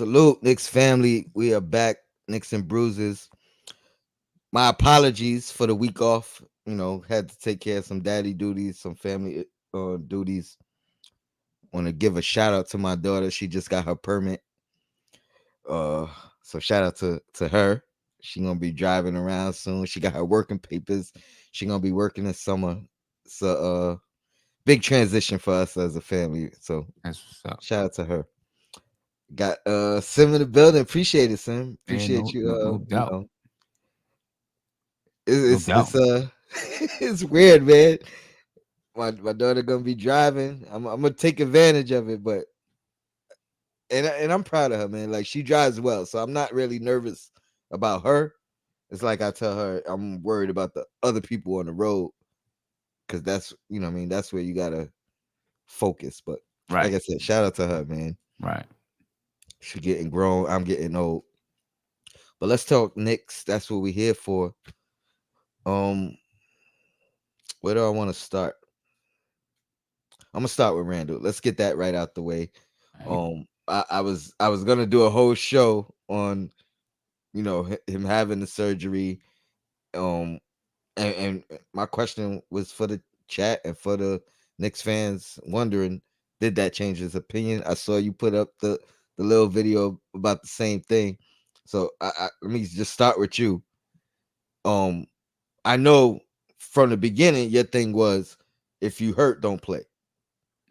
Salute, Knicks family. We are back. Knicks and bruises. My apologies for the week off. Had to take care of some daddy duties, some family duties. Want to give a shout out to my daughter. She just got her permit. Uh, so shout out to her. She gonna be driving around soon. She got her working papers. She gonna be working this summer. So big transition for us as a family. So That's what's up. shout out to her. Got Sim in the building. Appreciate it, Sim. Yeah, Appreciate you. no doubt. No It's doubt. it's weird, man. My daughter gonna be driving. I'm gonna take advantage of it, but and I'm proud of her, man. Like she drives well, so I'm not really nervous about her. It's like I tell her I'm worried about the other people on the road because that's what I mean. That's where you gotta focus. But like Right. I said, shout out to her, man. Right. She getting grown. I'm getting old. But let's talk Knicks. That's what we're here for. Um, where do I want to start? I'm gonna start with Randall. Let's get that right out the way. Right. I was gonna do a whole show on him having the surgery. Um, and my question was for the chat and for the Knicks fans wondering, did that change his opinion? I saw you put up the little video about the same thing. So let me just start with you. Um, I know from the beginning your thing was if you hurt, don't play.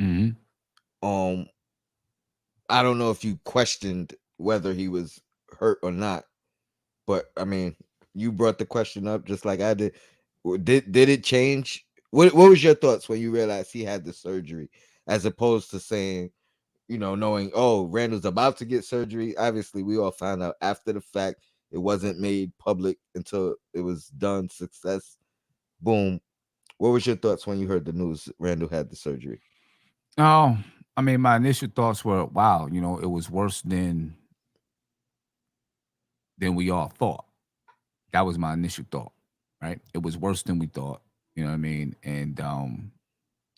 Mm-hmm. Um, I don't know if you questioned whether he was hurt or not, but I mean, you brought the question up just like I did. Did it change? What was your thoughts when you realized he had the surgery, as opposed to saying, knowing Randall's about to get surgery? Obviously, we all found out after the fact. It wasn't made public until it was done. Success. Boom. What was your thoughts when you heard the news Randall had the surgery? Oh, I mean, my initial thoughts were, wow, it was worse than we all thought. That was my initial thought, right? It was worse than we thought. You know what I mean? And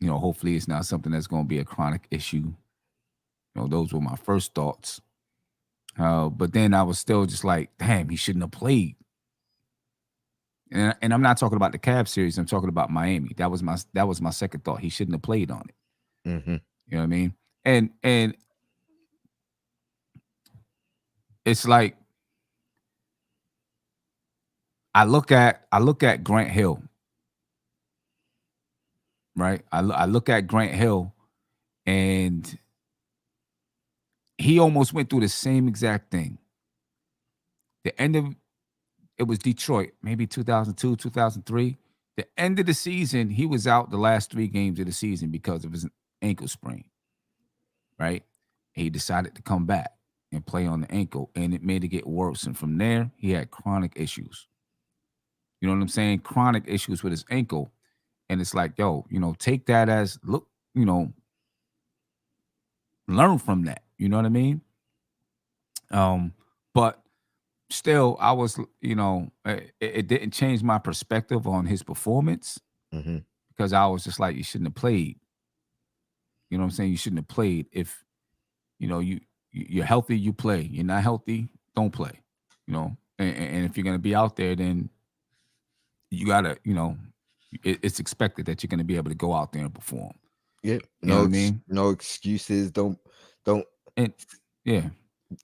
hopefully it's not something that's going to be a chronic issue. Those were my first thoughts. But then I was still just like, damn, he shouldn't have played. And I'm not talking about the Cavs series. I'm talking about Miami. That was my second thought. He shouldn't have played on it. Mm-hmm. You know what I mean? And it's like I look at Grant Hill, right? I look at Grant Hill, and he almost went through the same exact thing. The end of it was Detroit, maybe 2002, 2003. The end of the season, he was out the last 3 games of the season because of his ankle sprain, right? He decided to come back and play on the ankle, and it made it get worse. And from there, he had chronic issues. You know what I'm saying? Chronic issues with his ankle. And it's like, yo, take that as look, learn from that. You know what I mean? But still, I was, it didn't change my perspective on his performance Mm-hmm. because I was just like, you shouldn't have played. You know what I'm saying? You shouldn't have played. If you're healthy, you play. You're not healthy, don't play. And if you're gonna be out there, then you gotta, it's expected that you're gonna be able to go out there and perform. Yeah. You know what I mean? No excuses. Don't And yeah,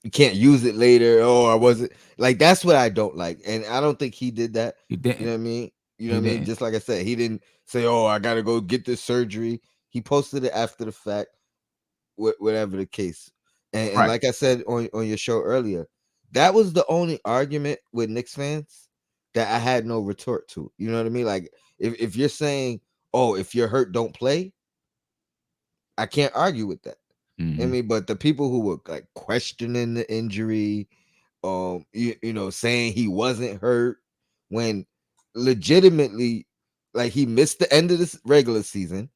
you can't use it later. Oh, I wasn't like that's what I don't like. And I don't think he did that. he You know didn't. what I mean? You know He what I mean? didn't. Just like I said, he didn't say, "Oh, I gotta go get this surgery." He posted it after the fact, whatever the case. And Right. like I said on your show earlier, that was the only argument with Knicks fans that I had no retort to. You know what I mean? Like if you're saying, "Oh, if you're hurt, don't play," I can't argue with that. I Hmm. mean, but the people who were like questioning the injury, saying he wasn't hurt when legitimately, like he missed the end of this regular season.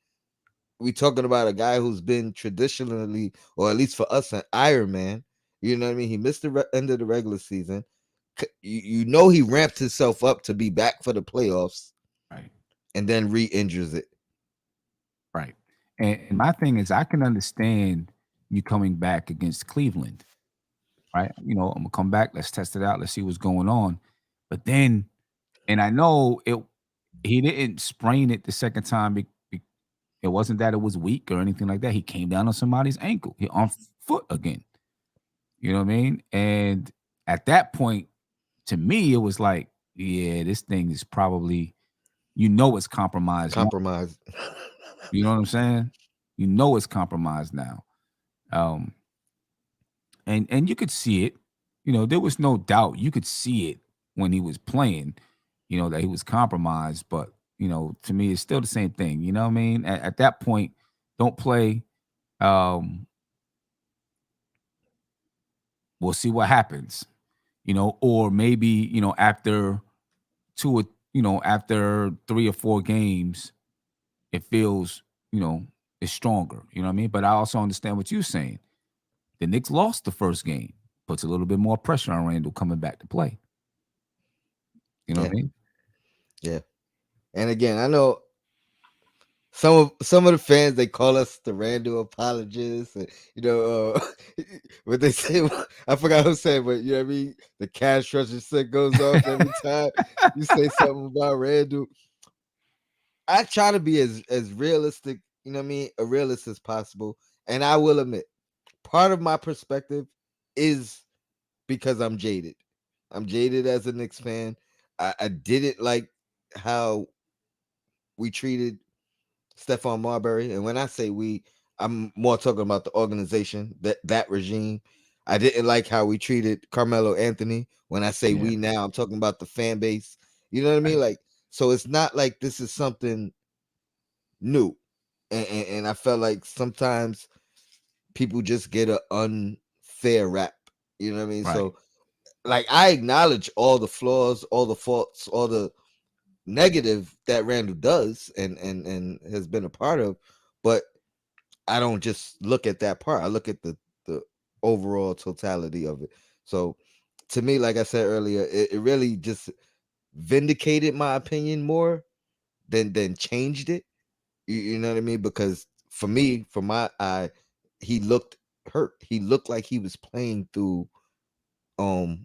We talking about a guy who's been traditionally, or at least for us, an Iron Man. You know what I mean? He missed the end of the regular season. He ramped himself up to be back for the playoffs, Right. and then re-injures it. Right. And my thing is, I can understand you coming back against Cleveland, right? I'm gonna come back. Let's test it out. Let's see what's going on. But then, and I know he didn't sprain it the second time. It wasn't that it was weak or anything like that. He came down on somebody's ankle. He on foot again. You know what I mean? And at that point, to me, it was like, yeah, this thing is probably, it's compromised now. Compromise. You know what I'm saying? It's compromised now. Um, and you could see it. There was no doubt. You could see it when he was playing. That he was compromised. But to me, it's still the same thing. You know what I mean? At that point, don't play. Um, we'll see what happens. Or maybe after two or after 3 or 4 games, it feels it's stronger. You know what I mean? But I also understand what you're saying. The Knicks lost the first game, puts a little bit more pressure on Randall coming back to play. You know what Yeah, I mean? yeah. And again, I know some of the fans, they call us the Randall apologists, and, what they say. I forgot who said, but you know what I mean. The cash register set goes off every time you say something about Randall. I try to be as realistic, you know what I mean, a realist as possible. And I will admit, part of my perspective is because I'm jaded. I'm jaded as a Knicks fan. I didn't like how we treated Stephon Marbury, and when I say we, I'm more talking about the organization, that regime. I didn't like how we treated Carmelo Anthony. When I say Yeah. we now, I'm talking about the fan base. You know what I mean? Right. Like, so it's not like this is something new. And I felt like sometimes people just get an unfair rap. You know what I mean? Right. So, like, I acknowledge all the flaws, all the faults, all the negative that Randall does and has been a part of, but I don't just look at that part. I look at the overall totality of it. So to me, like I said earlier, it really just vindicated my opinion more than changed it. You know what I mean? Because for me, from my eye, he looked hurt. He looked like he was playing through um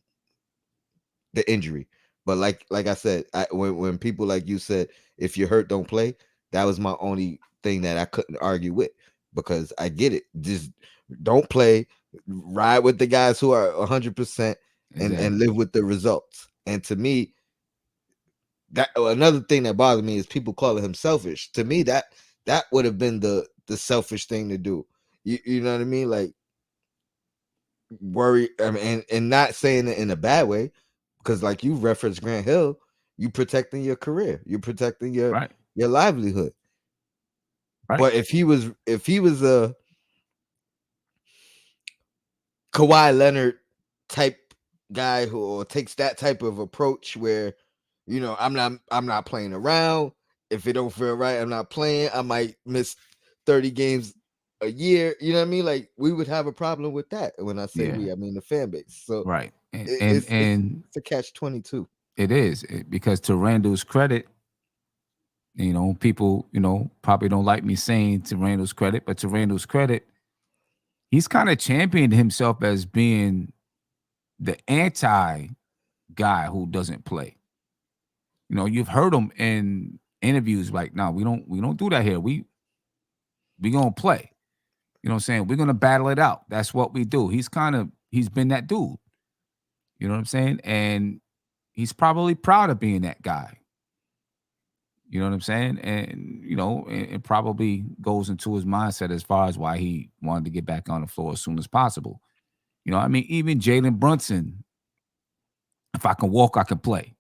the injury. But like I said, when people like you said, if you're hurt, don't play. That was my only thing that I couldn't argue with, because I get it. Just don't play. Ride with the guys who are 100% and Exactly. live with the results. And to me, that another thing that bothered me is people calling him selfish. To me, that would have been the selfish thing to do. You know what I mean? Like, worry. I mean, and not saying it in a bad way, because like you referenced Grant Hill, you protecting your career, you're protecting Right. your livelihood. Right. But if he was a Kawhi Leonard type guy who takes that type of approach, where I'm not playing around. If it don't feel right, I'm not playing. I might miss 30 games a year. You know what I mean? Like, we would have a problem with that. And when I say Yeah. we, I mean the fan base. So Right. And it, and it's and it's a catch 22. it is because to Randall's credit, people, probably don't like me saying to Randall's credit, but to Randall's credit, he's kind of championed himself as being the anti guy who doesn't play. You've heard him in interviews like, "No, we don't do that here. We gonna play." You know what I'm saying? We're gonna battle it out. That's what we do. He's been that dude. You know what I'm saying? And he's probably proud of being that guy. You know what I'm saying? And it probably goes into his mindset as far as why he wanted to get back on the floor as soon as possible. I mean, even Jalen Brunson, if I can walk, I can play.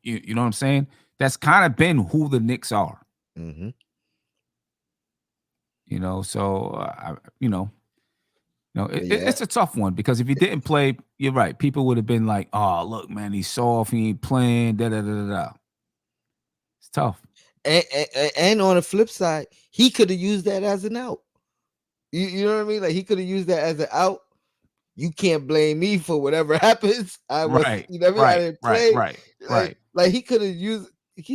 You know what I'm saying? That's kind of been who the Knicks are. Mm-hmm. So But yeah, it's a tough one because if he didn't play, you're right. People would have been like, "Oh, look, man, he's soft. He ain't playing." Da da da da. Da. It's tough. and on the flip side, he could have used that as an out. You know what I mean? Like, he could have used that as an out. You can't blame me for whatever happens. I was, Right, you know what I mean? I right, didn't right, play. right, Like, right, like he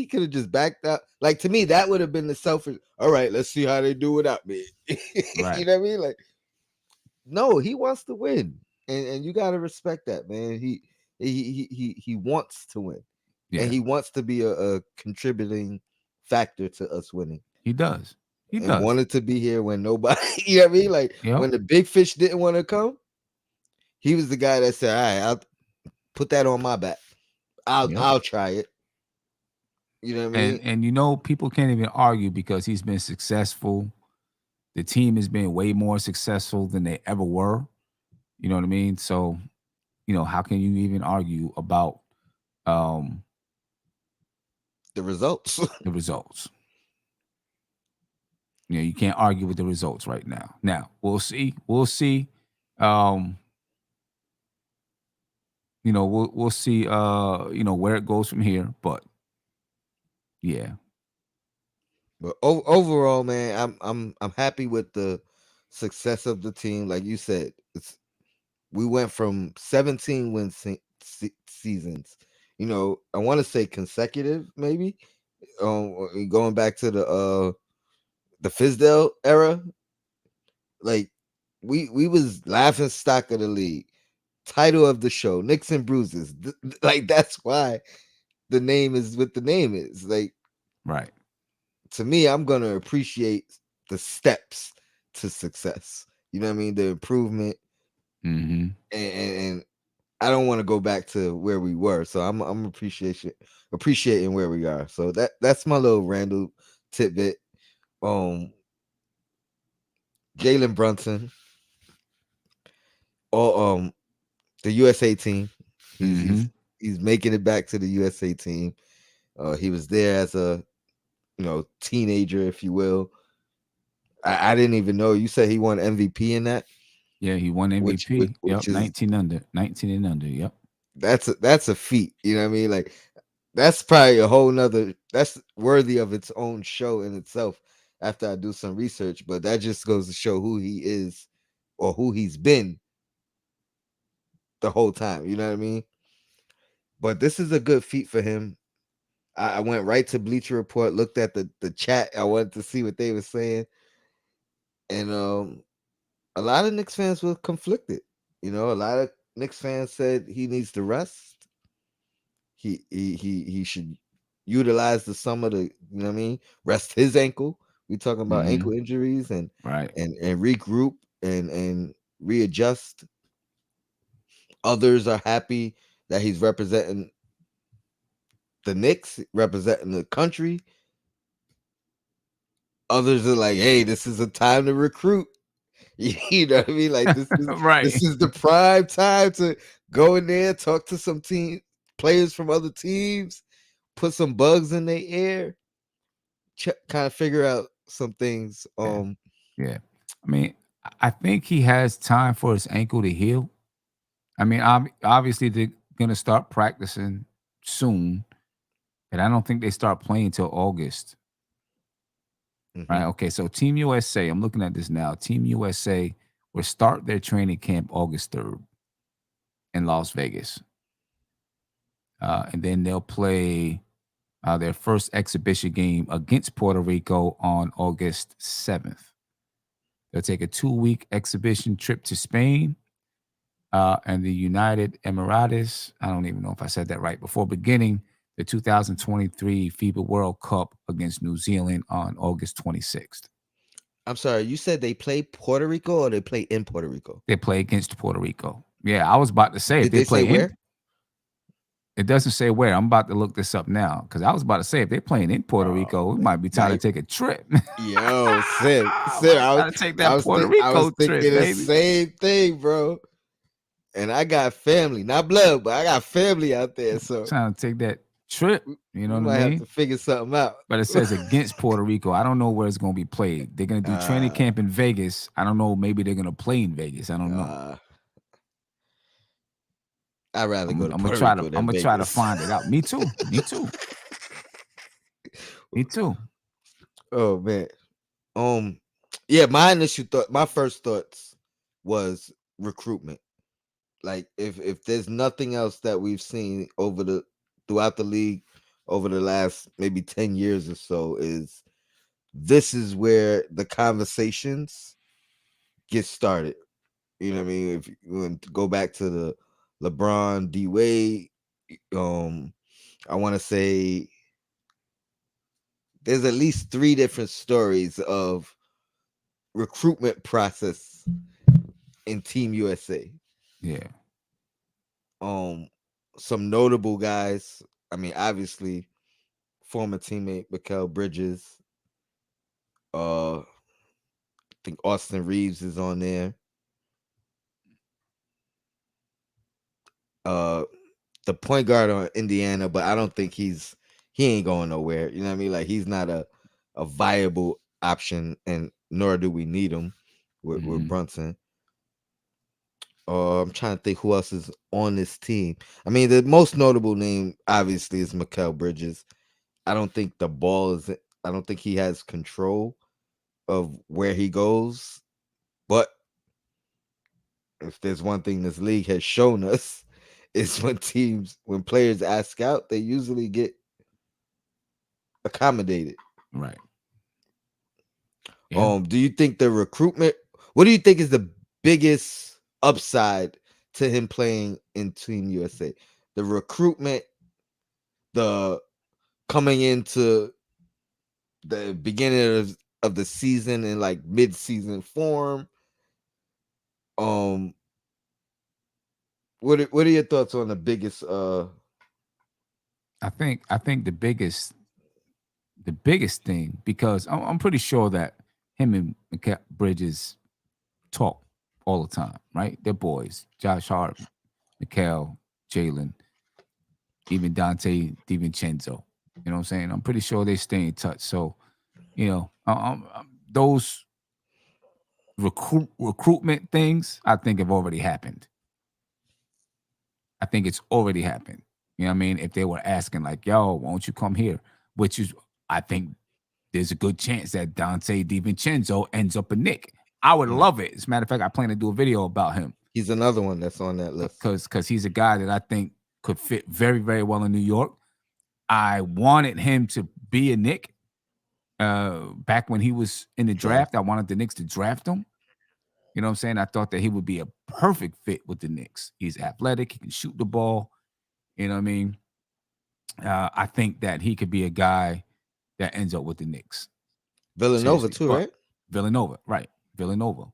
could have just backed out. Like, to me, that would have been the selfish. All right, let's see how they do without me. You right. know what I mean? Like, no, he wants to win. and you gotta respect that, man. He wants to win, and Yeah, he wants to be a contributing factor to us winning, he does. He and does. wanted to be here when nobody, you know what I mean? Like Yep. when the big fish didn't want to come, he was the guy that said, "All right, I'll put that on my back. Yep. I'll try it." You know what I mean? And people can't even argue because he's been successful. The team has been way more successful than they ever were. You know what I mean? So, how can you even argue about um The results. the results? You can't argue with the results right now. Now, we'll see. We'll see. Um, we'll see where it goes from here. But yeah. But overall, man, I'm happy with the success of the team. Like you said, we went from 17 seasons. I want to say consecutive, maybe. Going back to the Fizdale era, like we was laughing stock of the league, title of the show, Knicks and Bruises. Like that's why the name is what the name is. Like Right. to me, I'm gonna appreciate the steps to success. You know what I mean? The improvement, Mm-hmm. and I don't want to go back to where we were. So I'm appreciating where we are. So that's my little Randall tidbit. Um, Jalen Brunson, or the USA team. He's Mm-hmm. he's he's making it back to the USA team. He was there as a teenager, if you will. I didn't even know. You said he won MVP in that, Yeah, he won which which, MVP. which Yep, is 19 and under. Yep. that's a feat. You know what I mean? Like that's probably a whole nother. That's worthy of its own show in itself. After I do some research, but that just goes to show who he is or who he's been the whole time. You know what I mean? But this is a good feat for him. I went right to Bleacher Report, looked at the chat. I wanted to see what they were saying, and a lot of Knicks fans were conflicted. A lot of Knicks fans said he needs to rest. He should utilize the summer to what I mean, rest his ankle. We talking about Mm-hmm. ankle injuries and Right. and regroup and readjust. Others are happy that he's representing the Knicks, representing the country. Others are like, hey, this is a time to recruit. You know what I mean? Like this Right. is the prime time to go in there, talk to some team players from other teams, put some bugs in their ear, kind of figure out some things. Yeah. Yeah. I mean, I think he has time for his ankle to heal. I mean, obviously they're gonna start practicing soon, but I don't think they start playing till August. Right? Mhm. Okay, so Team USA, I'm looking at this now. Team USA will start their training camp August 3rd in Las Vegas. And then they'll play their first exhibition game against Puerto Rico on August 7th. They'll take a 2-week exhibition trip to Spain and the United Emirates. I don't even know if I said that right. Before beginning the 2023 FIBA World Cup against New Zealand on August 26th. I'm sorry, you said they play Puerto Rico or they play in Puerto Rico? They play against Puerto Rico. Yeah, I was about to say if Did they they say play in, where? it doesn't say where. I'm about to look this up now because I was about to say if they're playing in Puerto Oh Rico, it man, might be time to take a trip. yo, Sim, Might be time to take that Puerto I was Rico trip, thinking the baby. same thing, bro. And I got family, not blood, but I got family out there, so Trying to take that trip. You know we what I might have to mean? figure something out. But it says against Puerto Rico. I don't know where it's going to be played. They're going to do training uh, camp in Vegas. I don't know. Maybe they're going to play in Vegas. I don't know. uh, I'd rather go to I'm gonna Puerto try to. Rico I'm than gonna try to Vegas. find it out. Me too. Me too. Me too. Oh man. Um, yeah, my first thoughts was recruitment. Like if there's nothing else that we've seen throughout the league over the last maybe 10 years or so, is this is where the conversations get started. You know what I mean? If you want to go back to the LeBron, D Wade, um, I want to say there's at least three different stories of recruitment process in Team USA. Yeah. Um, some notable guys. I mean, obviously, former teammate Mikal Bridges. I think Austin Reeves is on there. Uh, the point guard on Indiana, but I don't think he ain't going nowhere. You know what I mean? Like he's not a viable option, and nor do we need him with Hmm. Brunson. I'm trying to think who else is on this team. I mean, the most notable name obviously is Mikal Bridges. I don't think the ball is. I don't think he has control of where he goes. But if there's one thing this league has shown us, is when players ask out, they usually get accommodated. Right. Yeah. Do you think the recruitment? What do you think is the biggest upside to him playing in Team USA? The recruitment, the coming into the beginning of the season in like mid-season form. Um, what are your thoughts on the biggest? I think the biggest thing, because I'm pretty sure that him and Bridges talk all the time, right? They're boys. Josh Hart, Mikal, Jalen, even Dante DiVincenzo. You know what I'm saying? I'm pretty sure they stay in touch. So, those recruitment things, I think have already happened. I think it's already happened. You know what I mean? If they were asking like, "Yo, why don't you come here?" Which is, I think there's a good chance that Dante DiVincenzo ends up a Nick. I would Mm, love it. As a matter of fact, I plan to do a video about him he's another one that's on that list. because he's a guy that I think could fit very, very well in New York. I wanted him to be a Nick back when he was in the Sure. draft. I wanted the Knicks to draft him. You know what I'm saying? I thought that he would be a perfect fit with the Knicks. He's athletic. He can shoot the ball. You know what I mean? I think that he could be a guy that ends up with the Knicks. Villanova Seriously. too, But right? Villanova, right. Villanova.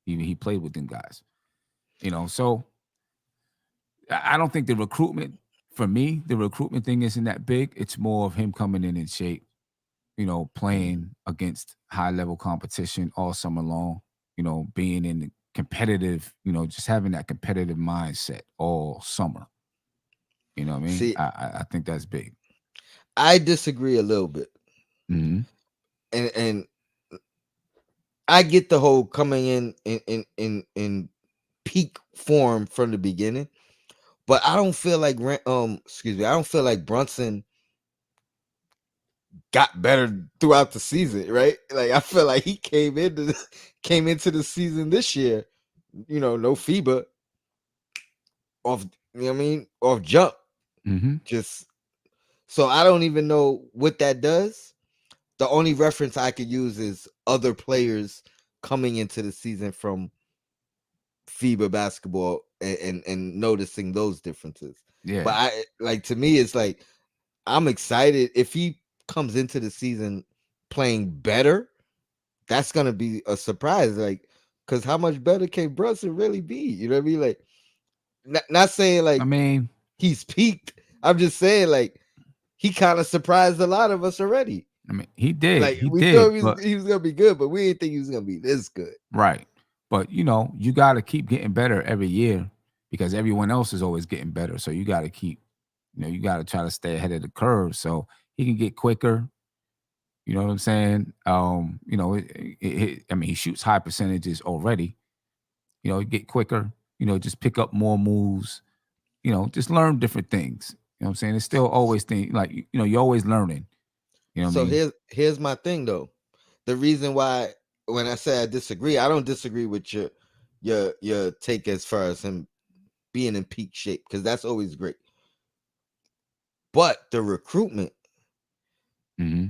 He played with them guys. So I don't think the recruitment, for me, the recruitment thing isn't that big. It's more of him coming in shape, playing against high level competition all summer long, being in the competitive, just having that competitive mindset all summer. You know what I mean? See, I think that's big. I disagree a little bit, Hmm. and I get the whole coming in peak form from the beginning, but I don't feel like excuse me, I don't feel like Brunson got better throughout the season, right? Like I feel like he came into the season this year, no FIBA off, you know what I mean, off jump, Hmm. just so I don't even know what that does. The only reference I could use is other players coming into the season from FIBA basketball and noticing those differences. But Yeah. I like to me, it's like I'm excited if he comes into the season playing better. That's gonna be a surprise, like because how much better can Brunson really be? You know what I mean? Like, not saying I like mean, he's peaked. I'm just saying like he kind of surprised a lot of us already. he did. Like He we thought did. But he was gonna be good, but we didn't think he was gonna be this good. right. But you got to keep getting better every year because everyone else is always getting better. So you got to keep, you got to try to stay ahead of the curve so he can get quicker. You know what I'm saying? I mean, he shoots high percentages already. Get quicker. Just pick up more moves. Just learn different things. You know what I'm saying? It's still always thing like you're always learning. You know what I So mean? here's my thing though. The reason why when I say I disagree, I don't disagree with your take as far as him being in peak shape because that's always great. But the recruitment, Hmm.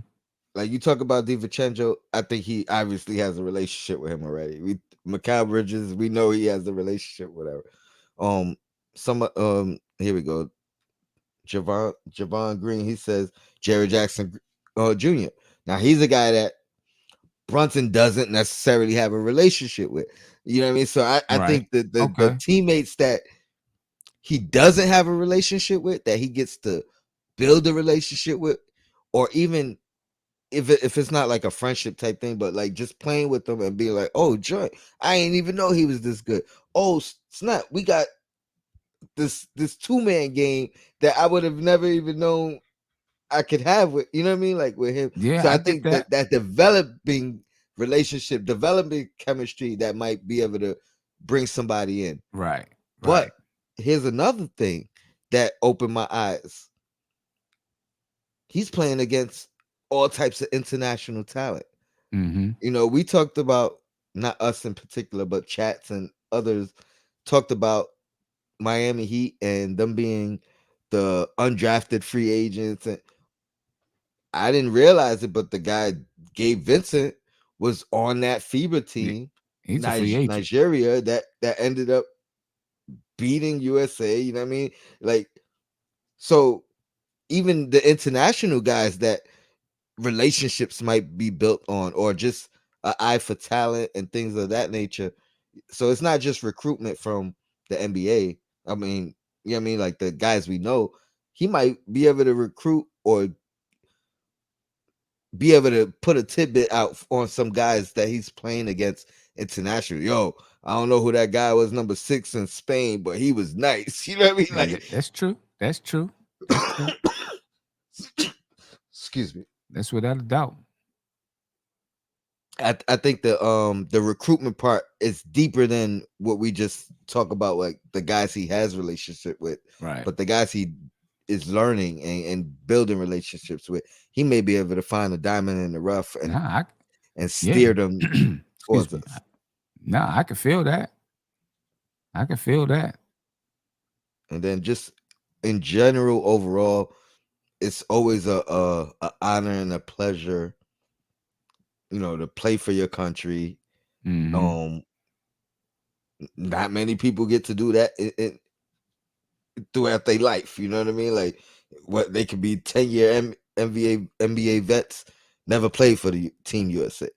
like you talk about DiVincenzo, I think he obviously has a relationship with him already. Mikal Bridges, we know he has a relationship, whatever. Um, here we go. Javon Green, he says Jerry Jackson Jr. Now he's a guy that Brunson doesn't necessarily have a relationship with. You know what I mean? So I Right. think that the Okay. teammates that he doesn't have a relationship with, that he gets to build a relationship with, or even if it's not like a friendship type thing, but like just playing with them and being like, oh, joy, I ain't even know he was this good. Oh, snap, we got this 2-man game that I would have never even known I could have with, you know what I mean, like with him. Yeah, So I I get think that that. that developing relationship, developing chemistry, that might be able to bring somebody in. Right. But Right. here's another thing that opened my eyes. He's playing against all types of international talent. Mm-hmm. You know, we talked about, not us in particular, but chats and others talked about Miami Heat and them being the undrafted free agents. And I didn't realize it, but the guy Gabe Vincent was on that FIBA Yeah. team, He's a free agent. Nigeria, that ended up beating USA. You know what I mean? Like, so even the international guys that relationships might be built on, or just an eye for talent and things of that nature. So it's not just recruitment from the NBA. I mean, you know what I mean? Like the guys we know, he might be able to recruit or be able to put a tidbit out on some guys that he's playing against internationally. Yo, I don't know who that guy was, number 6 in Spain, but he was nice. You know what I mean? Yeah, that's true. That's true. That's true. Like, excuse me. That's without a doubt. I think the recruitment part is deeper than what we just talk about, like the guys he has relationship with, Right. but the guys he is learning and building relationships with, he may be able to find a diamond in the rough Nah, and yeah. steer them towards Excuse me. us. Nah, I can feel that. I can feel that. And then just in general, overall, it's always a honor and a pleasure, you know, to play for your country. Mm-hmm. Um, Not many people get to do that throughout their life. You know what I mean? Like, what they could be 10-year NBA vets, never played for the Team USA.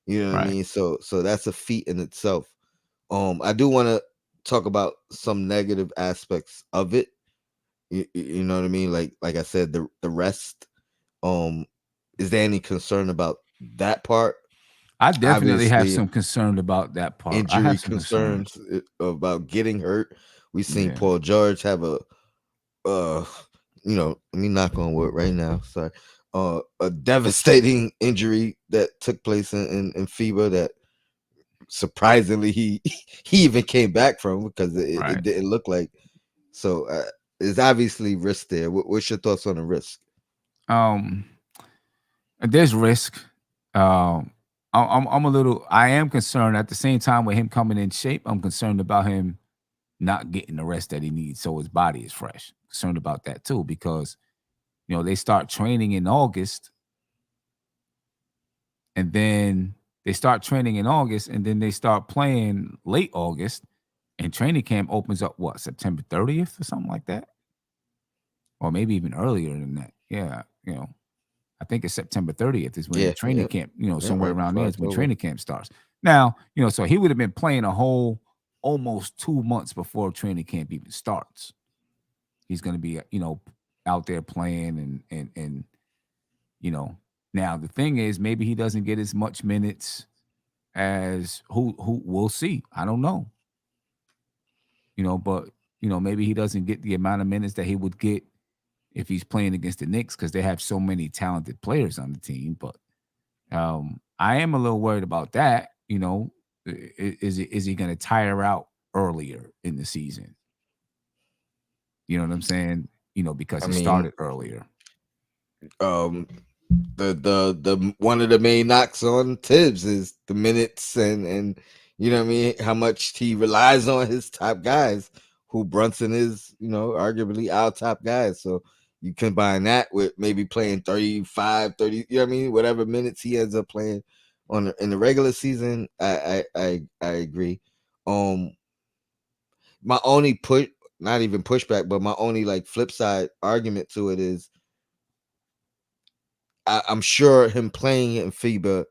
You know what I Right. mean? So that's a feat in itself. I do want to talk about some negative aspects of it. You know what I mean? Like I said, the rest. Um, is there any concern about that part? I definitely have Obviously, some concern about that part. I injury have some concerns. concerns about getting hurt. We seen Yeah. Paul George have uh let me knock on wood right now. Sorry. A devastating injury that took place in FIBA that surprisingly he even came back from, because it Right. didn't look like. So there's obviously risk there. What's your thoughts on the risk? Um, there's risk. I'm a little. I am concerned at the same time with him coming in shape. I'm concerned about him not getting the rest that he needs so his body is fresh. Concerned about that too because they start training in August and then they start training in August and then they start playing late August and training camp opens up what September 30th or something like that, or maybe even earlier than that. Yeah, I think it's September 30th is when Yeah, training yeah, camp, yeah. somewhere Right around before there is when October. training camp starts. Now, so he would have been playing a whole almost 2 months before training camp even starts. He's going to be, out there playing and you know. Now the thing is, maybe he doesn't get as much minutes as who we'll see. I don't know, but maybe he doesn't get the amount of minutes that he would get if he's playing against the Knicks because they have so many talented players on the team. But I am a little worried about that. Is he going to tire out earlier in the season? You know what I'm saying? Because I he mean, started earlier. um, the one of the main knocks on Tibbs is the minutes and you know what I mean, how much he relies on his top guys, who Brunson is, arguably our top guys. So You combine that with maybe playing 35, 30, you know what I mean? Whatever minutes he ends up playing in the regular season, I agree. Um my only push not even pushback, but my only like flip side argument to it is I'm sure him playing in FIBA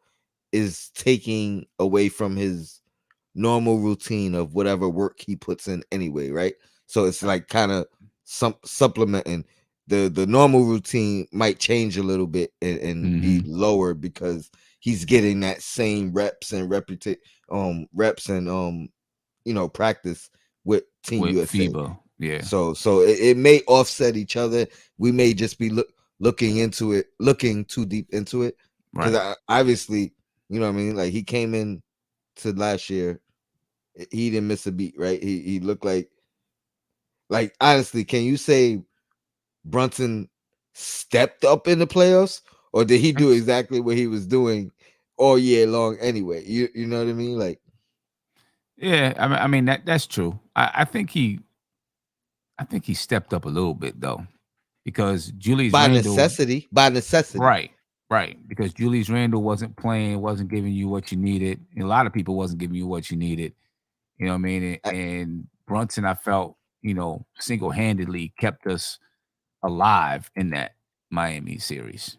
is taking away from his normal routine of whatever work he puts in anyway, right? So it's like kind of supplementing the normal routine might change a little bit and be Mm-hmm. lower because he's getting that same reps and practice with Team With USA. FIBA, yeah, So it may offset each other. We may just be looking too deep into it because right. obviously, you know what I mean. Like he came in to last year, he didn't miss a beat, right? He looked like honestly, can you say Brunson stepped up in the playoffs, or did he do exactly what he was doing all year long anyway? You know what I mean? Like Yeah, I mean that's true. I think he stepped up a little bit though, because Julius by Randle, necessity, by necessity. right, right, because Julius Randle wasn't playing, wasn't giving you what you needed. And a lot of people wasn't giving you what you needed. You know what I mean? I And Brunson, I felt, single handedly kept us alive in that Miami series.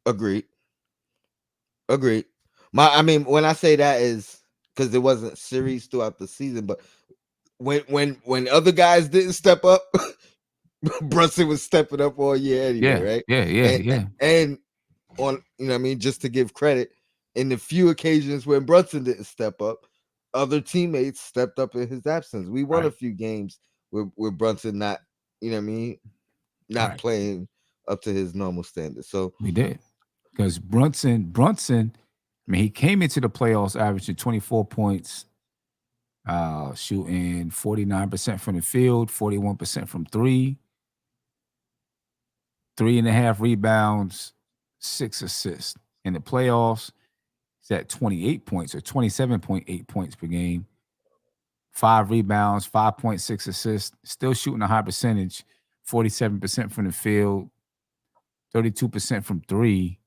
Agreed. Agreed. I mean, when I say that is because there wasn't series throughout the season, but when other guys didn't step up, Brunson was stepping up all year anyway, Yeah, right? yeah, yeah, And yeah. and on what I mean, just to give credit, in the few occasions when Brunson didn't step up, other teammates stepped up in his absence. We won a Right, few games with Brunson not, what I mean, not right. playing up to his normal standards. So We did. Because Brunson, I mean, he came into the playoffs averaging 24 points, shooting 49% from the field, 41% from three, 3.5 rebounds, 6 assists. In the playoffs, he's at 28 points or 27.8 points per game, 5 rebounds, 5.6 assists, still shooting a high percentage, 47% from the field, 32% from three.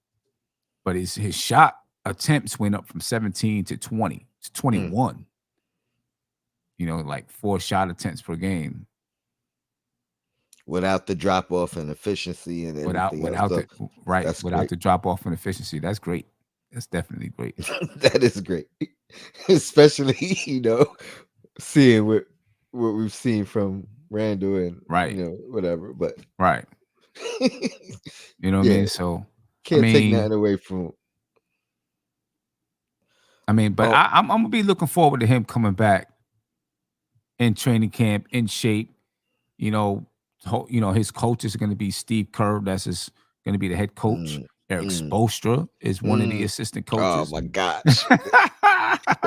But his shot attempts went up from 17 to 20 to mm, 21. Like 4 shot attempts per game without the drop off in efficiency and without anything else. without So the right that's without great. the drop off in efficiency. That's great. That's definitely great. That is great. Especially, seeing what we've seen from Randall and Right, whatever. But right. You know what I yeah, mean? So, I can't take mean, nothing away from but oh I'm gonna be looking forward to him coming back in training camp in shape. You know, his coaches are going to be Steve Kerr. That's his going to be the head coach. mm, Eric mm, Spoelstra is one of the mm. assistant Oh coaches. my You gosh.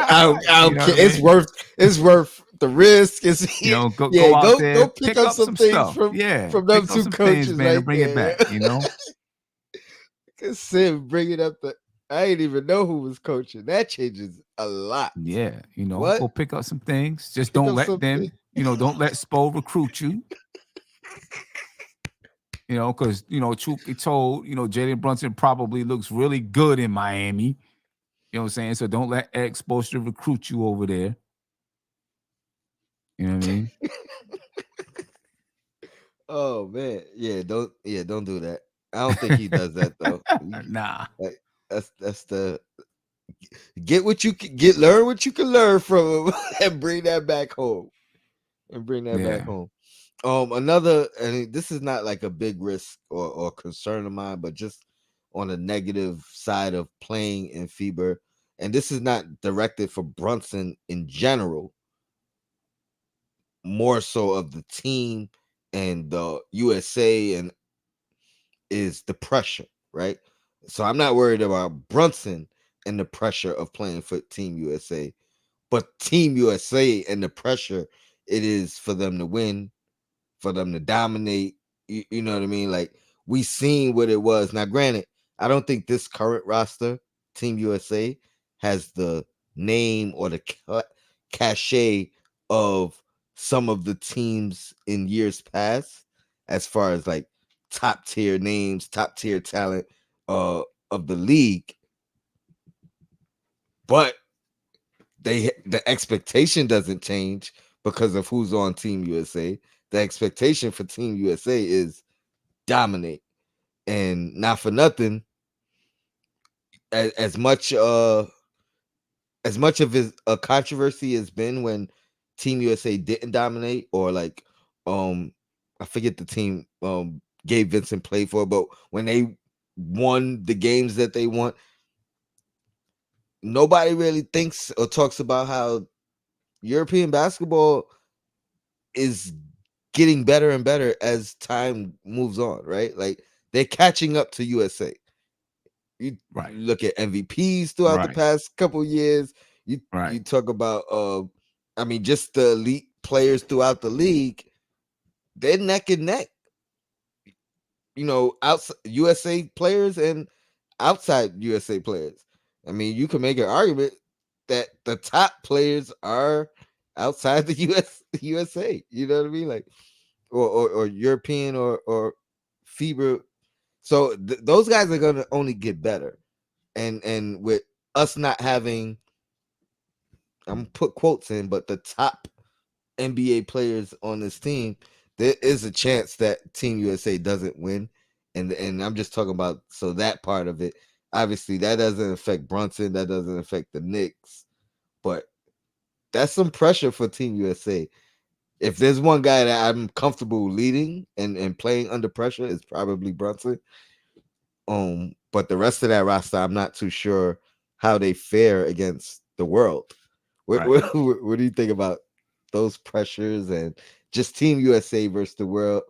I don't know care. what I mean? It's worth the risk. Go Yeah, out go there, pick pick up up some some things stuff. from Yeah, them pick up two some things, coaches man, and right bring it there. back. You know, Cause Sim bringing up I didn't even know who was coaching. That changes a lot. yeah, What? go pick up some things. Just Pick don't up let something. them, don't let Spo recruit you. Because truth be told, Jalen Brunson probably looks really good in Miami. You know what I'm saying? So don't let Eric Spoelstra recruit you over there. You know what I mean? Oh man, don't do that. I don't think he does that though. Nah. Like that's the get what you can get, learn what you can learn from him, and bring that back home. And bring that back Yeah. home. Another, and this is not like a big risk or concern of mine, but just on a negative side of playing in FIBA, and this is not directed for Brunson in general, more so of the team and the USA, and is the pressure, right? So I'm not worried about Brunson and the pressure of playing for Team USA, but Team USA and the pressure it is for them to win, for them to dominate. You know what I mean? Like we seen what it was. Now, granted, I don't think this current roster, Team USA, has the name or the cachet of some of the teams in years past, as far as like top tier names, top tier talent uh of the league, but the expectation doesn't change because of who's on Team USA. The expectation for Team USA is dominate, and not for nothing, as, as much uh as much of his a controversy has been when Team USA didn't dominate, or like I forget the team Gabe Vincent played for, but when they won the games that they won, nobody really thinks or talks about how European basketball is getting better and better as time moves on, right? Like they're catching up to USA. You Right. look at MVPs throughout the Right. past couple years. You Right. talk about I mean just the elite players throughout the league, they're neck and neck. Outside USA players and outside USA players. I mean, you can make an argument that the top players are outside the USA. You know what I mean? Like or European or FIBA. So those guys are gonna only get better. And with us not having, I'm gonna put quotes in, but the top NBA players on this team, there is a chance that Team USA doesn't win. And I'm just talking about so that part of it. Obviously, that doesn't affect Brunson, that doesn't affect the Knicks, but that's some pressure for Team USA. If there's one guy that I'm comfortable leading and playing under pressure, it's probably Brunson. But the rest of that roster, I'm not too sure how they fare against the world. What, Right. what, what do you think about those pressures and just Team USA versus the world,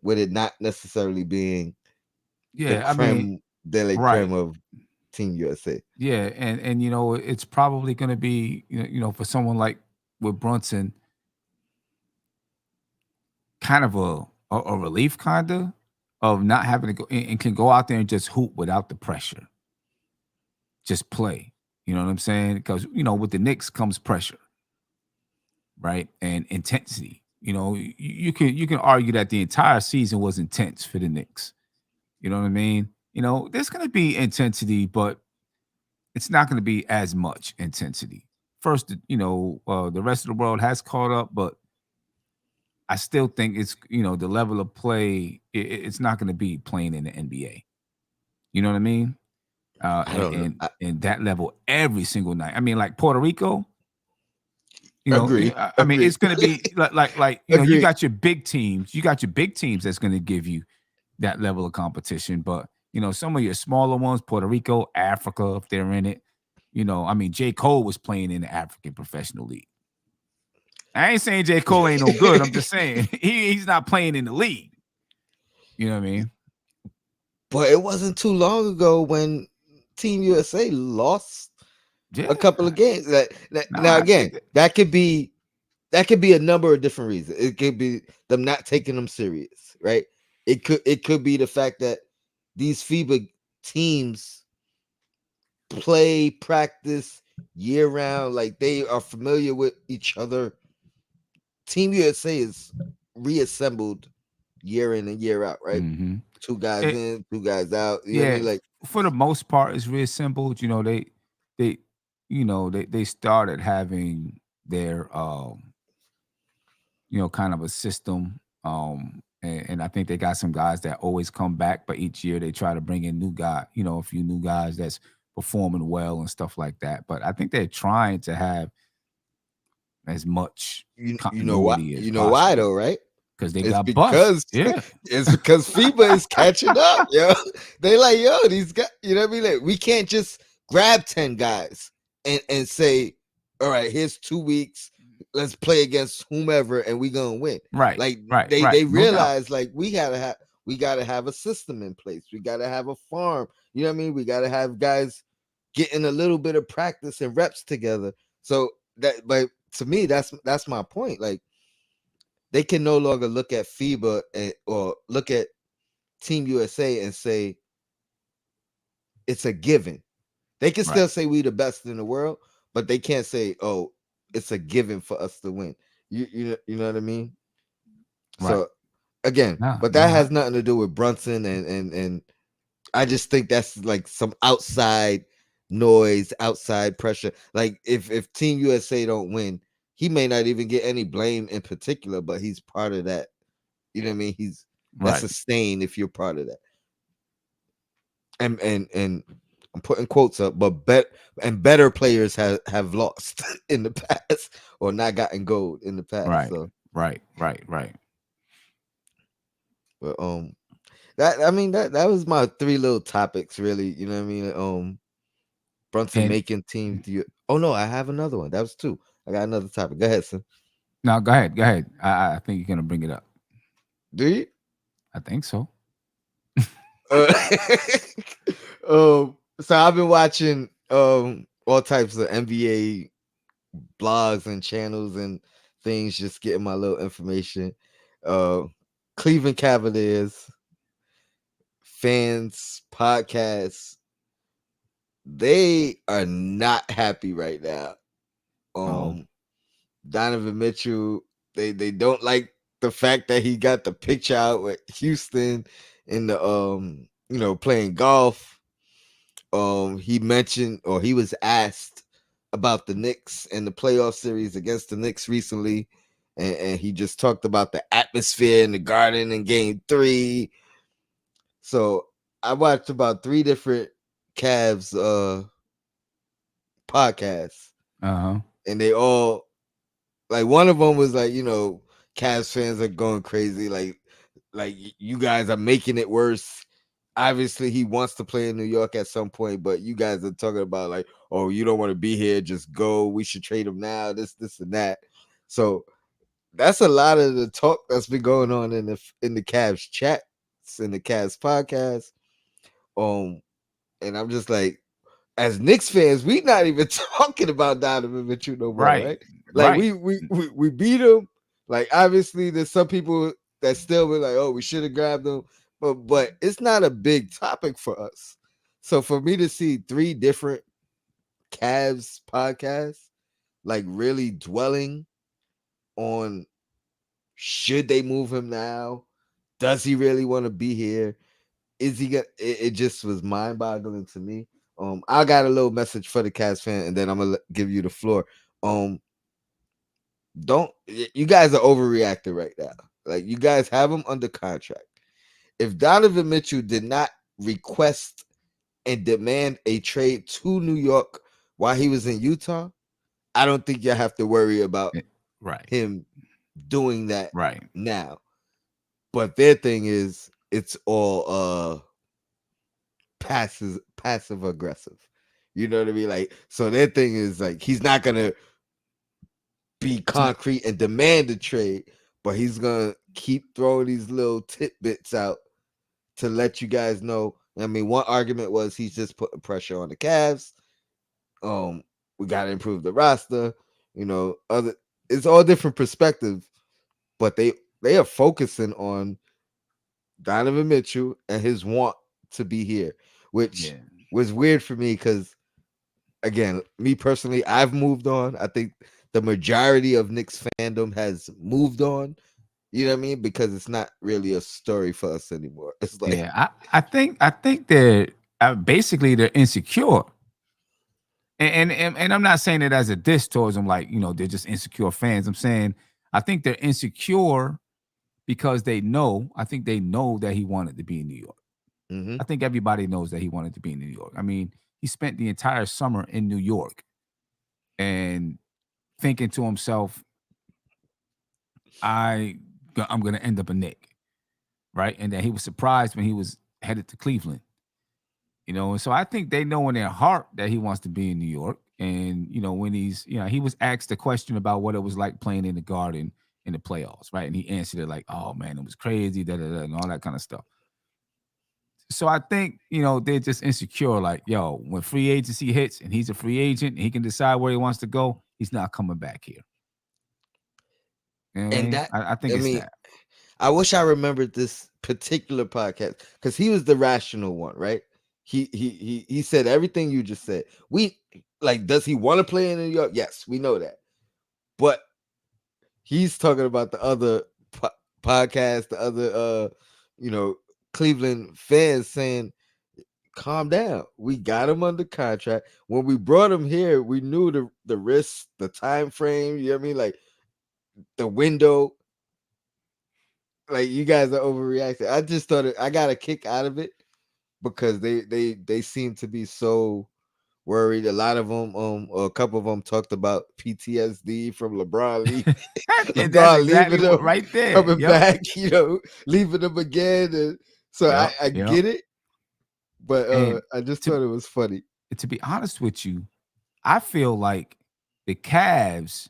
with it not necessarily being the Yeah. I mean, creme de la right. creme of Team USA? Yeah. And it's probably going to be for someone like with Brunson, kind of a relief, kind of not having to go and can go out there and just hoop without the pressure, just play. You know what I'm saying? Because with the Knicks comes pressure, right, and intensity. You can argue that the entire season was intense for the Knicks. You know what I mean? There's going to be intensity, but it's not going to be as much intensity. First, the rest of the world has caught up, but I still think it's the level of play. It's not going to be playing in the NBA. You know what I mean? I And, don't know. and and that level every single night. I mean, like Puerto Rico. Agree. I mean, Agree. it's going to be like you Agree. got your big teams. You got your big teams that's going to give you that level of competition. But some of your smaller ones, Puerto Rico, Africa, if they're in it. I mean, J. Cole was playing in the African Professional League. I ain't saying J. Cole ain't no good. I'm just saying he's not playing in the league. You know what I mean? But it wasn't too long ago when Team USA lost a Yeah. couple of games. Now I again, think that, that could be a number of different reasons. It could be them not taking them serious, right? It could be the fact that these FIBA teams play, practice year round, like they are familiar with each other. Team USA is reassembled year in and year out, right? mhm. Two guys It, in, two guys out. You know what I yeah, mean? Like for the most part, it's reassembled. They they started having their kind of a system. And I think they got some guys that always come back, but each year they try to bring in new guy, a few new guys that's performing well and stuff like that. But I think they're trying to have as much you know why? continuity as You know why possible though, right? because they It's got bust. because Yeah. it's because FIBA is catching up, yo. They like, yo, these guys, you know what I mean? Like, we can't just grab 10 guys and say, all right, here's 2 weeks, let's play against whomever and we gonna win. Right. Like Right. they Right. they No doubt. realize like we gotta have a system in place. We gotta have a farm. You know what I mean? We gotta have guys getting a little bit of practice and reps together. So but to me, that's my point. Like they can no longer look at FIBA or look at Team USA and say it's a given. They can Right. still say we the best in the world, but they can't say, "Oh, it's a given for us to win." You know what I mean? Right. So again, Nah, but that nah. has nothing to do with Brunson and I just think that's like some outside noise, outside pressure. Like if Team USA don't win, he may not even get any blame in particular, but he's part of that. You know what I mean? That's Right. a stain if you're part of that. And I'm putting quotes up, but better players have lost in the past or not gotten gold in the past. Right. So, Right. Right. Right. but that I mean that was my three little topics really. You know what I mean? Brunson And making team. Oh no, I have another one. That was two. I got another topic. Go ahead, son. now go ahead. Go ahead. I think you're gonna bring it up. Do you? I think so. Uh, so I've been watching all types of NBA blogs and channels and things, just getting my little information. Uh, Cleveland Cavaliers fans podcasts, they are not happy right now. Oh. Um, Donovan Mitchell, they don't like the fact that he got the picture out with Houston in the playing golf. He mentioned, or he was asked about the Knicks and the playoff series against the Knicks recently, and he just talked about the atmosphere in the Garden in Game 3. So I watched about three different Cavs podcasts, Uh huh. and they all, like, one of them was like, Cavs fans are going crazy, like you guys are making it worse. Obviously, he wants to play in New York at some point, but you guys are talking about like, oh, you don't want to be here, just go. We should trade him now. This, and that. So that's a lot of the talk that's been going on in the Cavs chats, in the Cavs podcast. Um, and I'm just like, as Knicks fans, we not even talking about Donovan Mitchell no more, Right. right? Like Right. we beat him. Like, obviously, there's some people that still be like, oh, we should have grabbed him, but it's not a big topic for us. So for me to see three different Cavs podcasts like really dwelling on, should they move him now? Does he really want to be here? Is he gonna? It just was mind boggling to me. I got a little message for the Cavs fan, and then I'm gonna give you the floor. Um, don't you guys are overreacting right now? Like, you guys have him under contract. If Donovan Mitchell did not request and demand a trade to New York while he was in Utah, I don't think you have to worry about Eh, Right. him doing that Right. now. But their thing is, it's all passive aggressive. You know what I mean? Like, so their thing is like, he's not gonna be It's not. concrete and demand a trade, but he's gonna keep throwing these little tidbits out to let you guys know. I mean, one argument was he's just putting pressure on the Cavs. We gotta improve the roster. Other, it's all different perspectives, but they are focusing on Donovan Mitchell and his want to be here, which Yeah. was weird for me because, again, me personally, I've moved on. I think the majority of Knicks fandom has moved on. You know what I mean? Because it's not really a story for us anymore. It's like, Yeah. I think they're basically they're insecure. And I'm not saying it as a diss towards them, like, they're just insecure fans. I'm saying I think they're insecure because I think they know that he wanted to be in New York. mm-hmm, I think everybody knows that he wanted to be in New York. I mean, he spent the entire summer in New York and thinking to himself, I'm gonna end up a Nick, right? And then he was surprised when he was headed to Cleveland. And so I think they know in their heart that he wants to be in New York. And when he was asked a question about what it was like playing in the Garden in the playoffs, right? And he answered it like, "Oh man, it was crazy," da da da, and all that kind of stuff. So I think they're just insecure. Like, yo, when free agency hits and he's a free agent, and he can decide where he wants to go. He's not coming back here. You know what I and mean? that, I think I it's mean, that. I wish I remembered this particular podcast because he was the rational one, right? He said everything you just said. We, like, does he want to play in New York? Yes, we know that, but he's talking about the other podcasts, the other you know, Cleveland fans saying, calm down. We got him under contract. When we brought him here, we knew the risks, the time frame, you know what I mean? Like the window. Like you guys are overreacting. I just thought I got a kick out of it because they seem to be so worried. A lot of them, or a couple of them, talked about PTSD from LeBron And that's LeBron exactly leaving what them, right there. coming Yep. back, you know, leaving them again, and so Yep. I Yep. get it, but And I just to thought it was funny. to be honest with you, I feel like the Cavs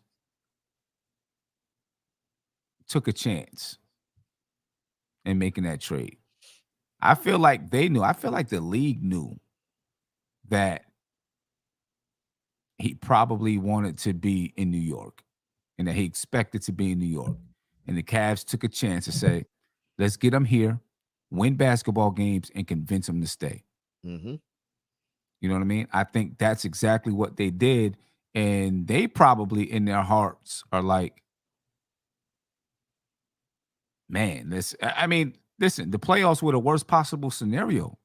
took a chance in making that trade. I feel like they knew. I feel like the league knew that he probably wanted to be in New York and that he expected to be in New York. And the Cavs took a chance to say, let's get him here, win basketball games, and convince him to stay. Hmm. You know what I mean? I think that's exactly what they did. And they probably in their hearts are like, man, this, I mean, listen, the playoffs were the worst possible scenario,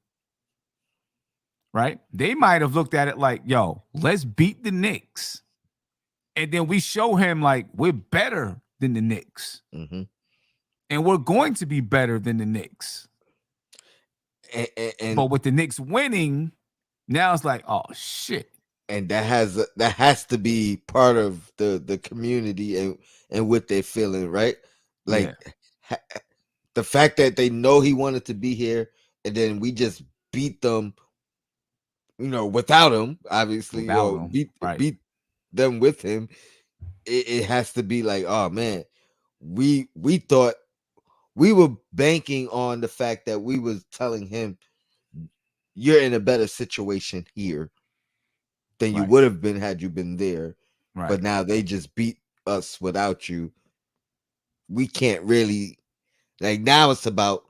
right? They might have looked at it like, yo, let's beat the Knicks. And then we show him like we're better than the Knicks. Hmm. And we're going to be better than the Knicks. And But with the Knicks winning, now it's like, oh shit. that has to be part of the community and what they're feeling, right? Yeah, Like ha- the fact that they know he wanted to be here, and then we just beat them, you know, without him, obviously, without or them. Right. beat them with him. It has to be like, oh man, we thought we were banking on the fact that we was telling him you're in a better situation here than you Right. would have been had you been there. Right. But now they just beat us without you. We can't really, like, now it's about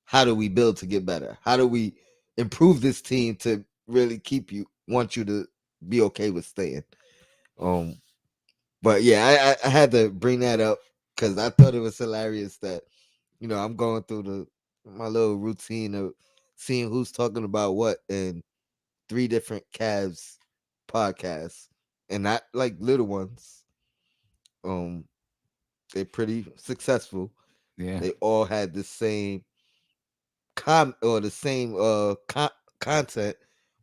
how do we build to get better? How do we improve this team to really keep you, want you to be okay with staying? Um, but yeah, I had to bring that up because I thought it was hilarious that, you know, I'm going through my little routine of seeing who's talking about what in three different Cavs podcasts, and not like little ones. Um, they're pretty successful. Yeah. They all had the same or the same content,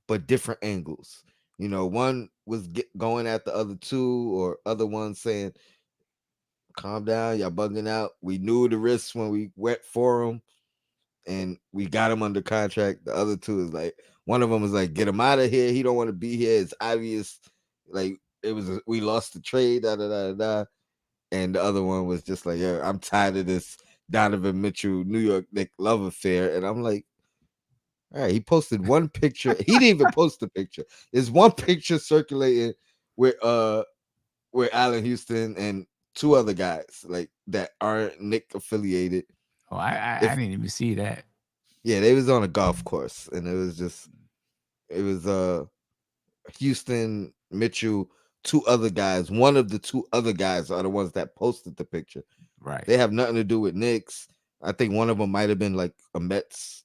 but different angles. You know, one was going at the other two, or other one saying, "Calm down, y'all bugging out. We knew the risks when we went for them, and we got him under contract." The other two is like, one of them is like, "Get him out of here. He don't want to be here. It's obvious. Like it was, we lost the trade." Da da da da. And the other one was just like, "Yeah, I'm tired of this Donovan Mitchell New York Knicks love affair." And I'm like, all right, he posted one picture. He didn't even post the picture. There's one picture circulating with Allen Houston and two other guys like that aren't Nick affiliated. Oh, I If didn't even see that. yeah, they was on a golf course, and it was Houston, Mitchell, two other guys. One of the two other guys are the ones that posted the picture. Right. They have nothing to do with Knicks. I think one of them might have been like a Mets,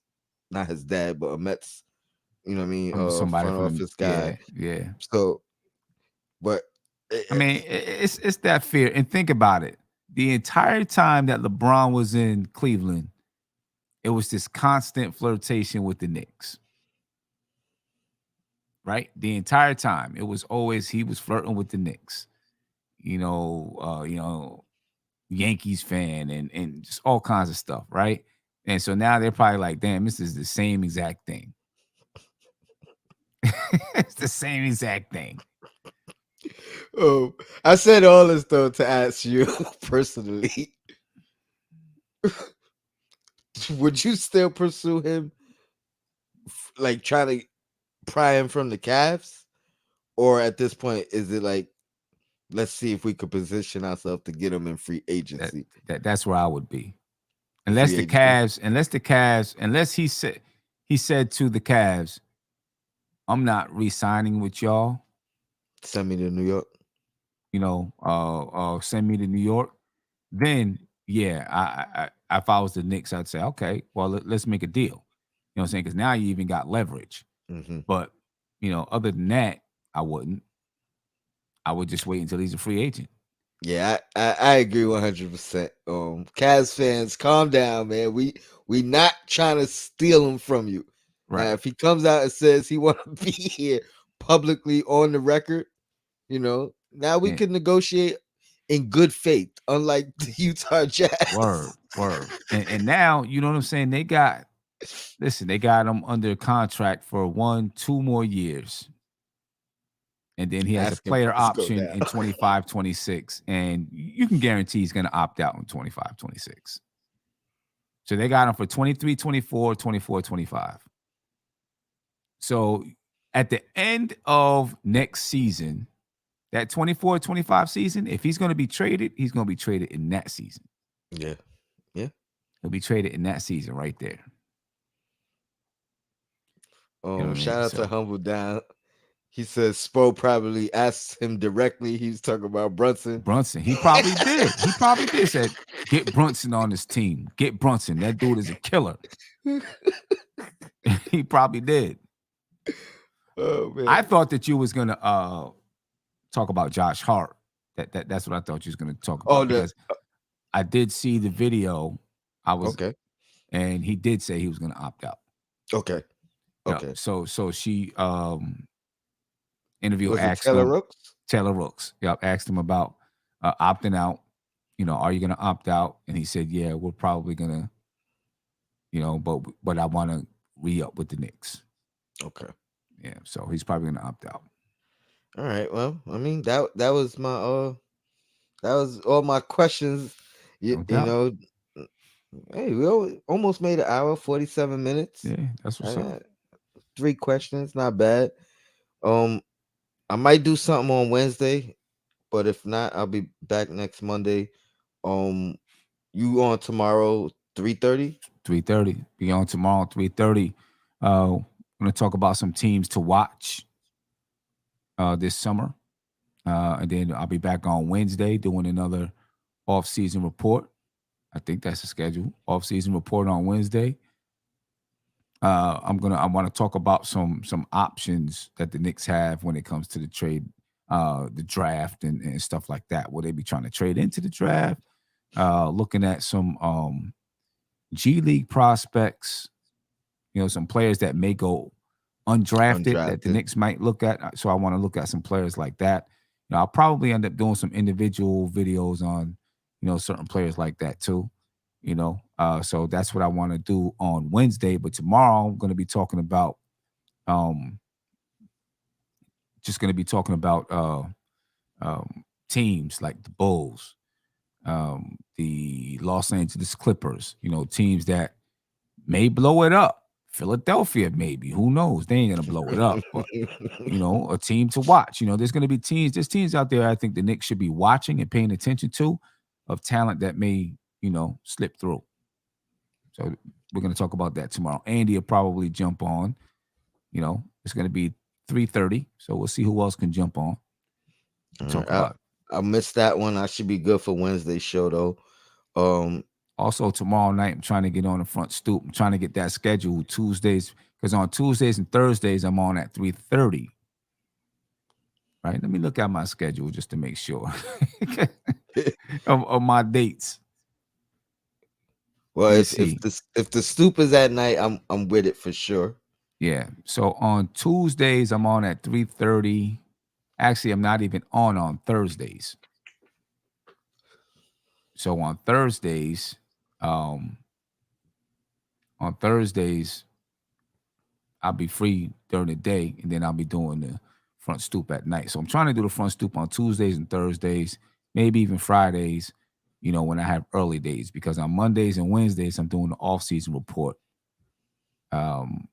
not his dad, but a Mets, you know what I mean, From somebody front from the office guy. yeah, yeah. So, but I mean, it's that fear. And think about it. The entire time that LeBron was in Cleveland, it was this constant flirtation with the Knicks. Right? The entire time. It was always he was flirting with the Knicks. You know, Yankees fan and just all kinds of stuff, right? And so now they're probably like, damn, this is the same exact thing. It's the same exact thing. oh, I said all this though to ask you personally, would you still pursue him, like trying to pry him from the Cavs, or at this point is it like, let's see if we could position ourselves to get him in free That agency? that's where I would be. In free agency, Unless he said to the Cavs, I'm not re-signing with y'all, send me to New York. send me to New York, then yeah, if I was the Knicks, I'd say, okay, well, let's make a deal. You know what I'm saying? Because now you even got leverage. Hmm. But other than that, I wouldn't. I would just wait until he's a free agent. Yeah, I agree 100%. Cavs fans, calm down, man. We not trying to steal him from you. Now, Right. if he comes out and says he want to be here publicly on the record, now we And can negotiate in good faith, unlike the Utah word, Jazz. word. And now, you know what I'm saying? They got him under contract for 1, 2 more years. And then he has a Asking player price go option down. in 25, 26. And you can guarantee he's going to opt out in 25, 26. So they got him for 23, 24, 24, 25. So at the end of next season, that 24, 25 season, if he's going to be traded, he's going to be traded in that season. Yeah, yeah. He'll be traded in that season right there. You know what I Shout mean? out to So Humble Down. He says Spo probably asked him directly. He was talking about Brunson. Brunson, he probably did. He probably did. Said, get Brunson on this team. Get Brunson. That dude is a killer. He probably did. Oh I man. thought that you was gonna talk about Josh Hart. That's what I thought you was gonna talk Oh, about the because I did see the video. I was, okay, and he did say he was gonna opt out. okay, Yeah. okay. So she interview Was it asked Taylor him, Rooks? Taylor Rooks. Yep, asked him about opting out. Are you gonna opt out? And he said, yeah, we're probably gonna, but I want to re up with the Knicks. Okay. Yeah, so he's probably gonna opt out. All right. Well, I mean that was my that was all my questions. You, No you doubt. know, hey, we almost made an hour, 47 minutes. Yeah, that's I what's up. got 3 questions, not bad. Um, I might do something on Wednesday, but if not, I'll be back next Monday. Um, you on tomorrow 3:30? 3:30. Be on tomorrow, 3:30. I'm gonna talk about some teams to watch this summer. And then I'll be back on Wednesday doing another off-season report. I think that's the schedule. Off-season report on Wednesday. I want to talk about some options that the Knicks have when it comes to the trade, the draft and stuff like that. Will they be trying to trade into the draft? Looking at some G League prospects, some players that may go undrafted that the Undrafted. Knicks might look at. So I want to look at some players like that. I'll probably end up doing some individual videos on, certain players like that too. So that's what I want to do on Wednesday. But tomorrow I'm going to be talking about, um, just going to be talking about teams like the Bulls, the Los Angeles Clippers. Teams that may blow it up. Philadelphia, maybe. Who knows? They ain't gonna blow it up, but a team to watch. There's teams out there I think the Knicks should be watching and paying attention to of talent that may, slip through. So we're gonna talk about that tomorrow. Andy will probably jump on. It's gonna be 3:30. So we'll see who else can jump on and All right, talk about it. I missed that one. I should be good for Wednesday's show though. Um, Also, tomorrow night, I'm trying to get on the front stoop. I'm trying to get that schedule Tuesdays, because on Tuesdays and Thursdays, I'm on at 3:30. Right? Let me look at my schedule just to make sure of my dates. well, Let me if see. the stoop is at night, I'm with it for sure. Yeah. So on Tuesdays, I'm on at 3:30. Actually, I'm not even on Thursdays. So um, on Thursdays, I'll be free during the day, and then I'll be doing the front stoop at night. So I'm trying to do the front stoop on Tuesdays and Thursdays, maybe even Fridays, when I have early days, because on Mondays and Wednesdays, I'm doing the off-season report um,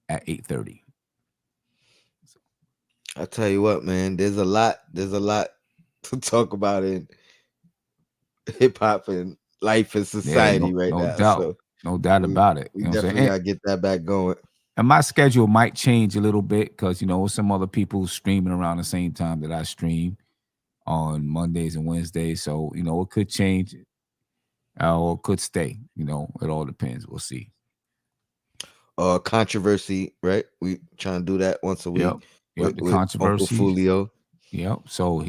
at 8:30. I tell you what, man, there's a lot to talk about in hip hop and life and Yeah, society right no now. doubt. So No doubt we about it. we You know what I'm definitely saying? gotta get that back going. And my schedule might change a little bit because, some other people streaming around the same time that I stream on Mondays and Wednesdays. So, it could change. or could stay. It all depends. We'll see. Controversy, right? We trying to do that once a Yep. week Yep. The with Uncle controversies. Fulio. Yep. So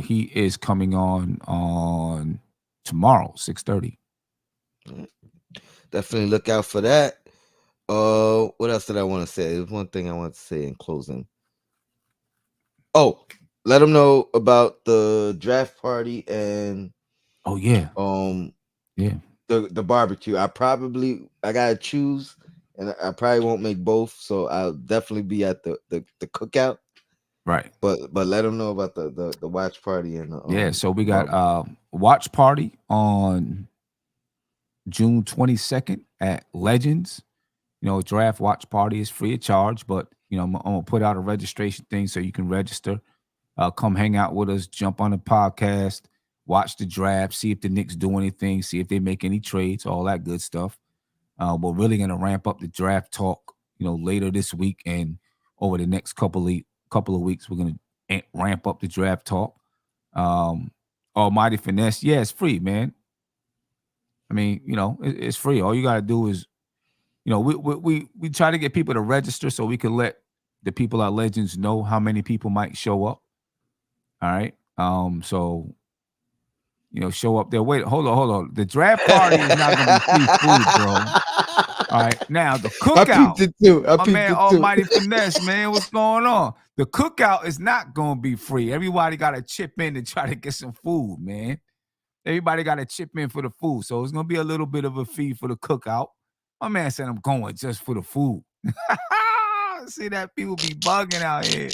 he is coming on tomorrow, 6:30. Definitely look out for that. What else did I want to say? There's one thing I want to say in closing. Oh, let them know about the draft party and Oh yeah. um Yeah. the barbecue. I gotta choose, and I probably won't make both, so I'll definitely be at the cookout. Right. But let them know about the watch party and Yeah. So we got barbecue. watch party on June 22nd at Legends. Draft watch party is free of charge, but I'm gonna put out a registration thing so you can register. Come hang out with us, jump on the podcast, watch the draft, see if the Knicks do anything, see if they make any trades, all that good stuff. We're really gonna ramp up the draft talk, later this week and over the next couple of weeks. We're gonna ramp up the draft talk. Um, Almighty Finesse, yeah, it's free, man. I mean, it's free. All you gotta do is, we try to get people to register so we can let the people at Legends know how many people might show up. All right. So show up there. Wait, hold on. The draft party is not gonna be free food, bro. All right. Now the I peeped cookout, it too. I my peeped man it too. Almighty Finesse, man. What's going on? The cookout is not gonna be free. Everybody gotta chip in to try to get some food, man. Everybody gotta chip in for the food. So it's gonna be a little bit of a fee for the cookout. My man said I'm going just for the food. See that people be bugging out here.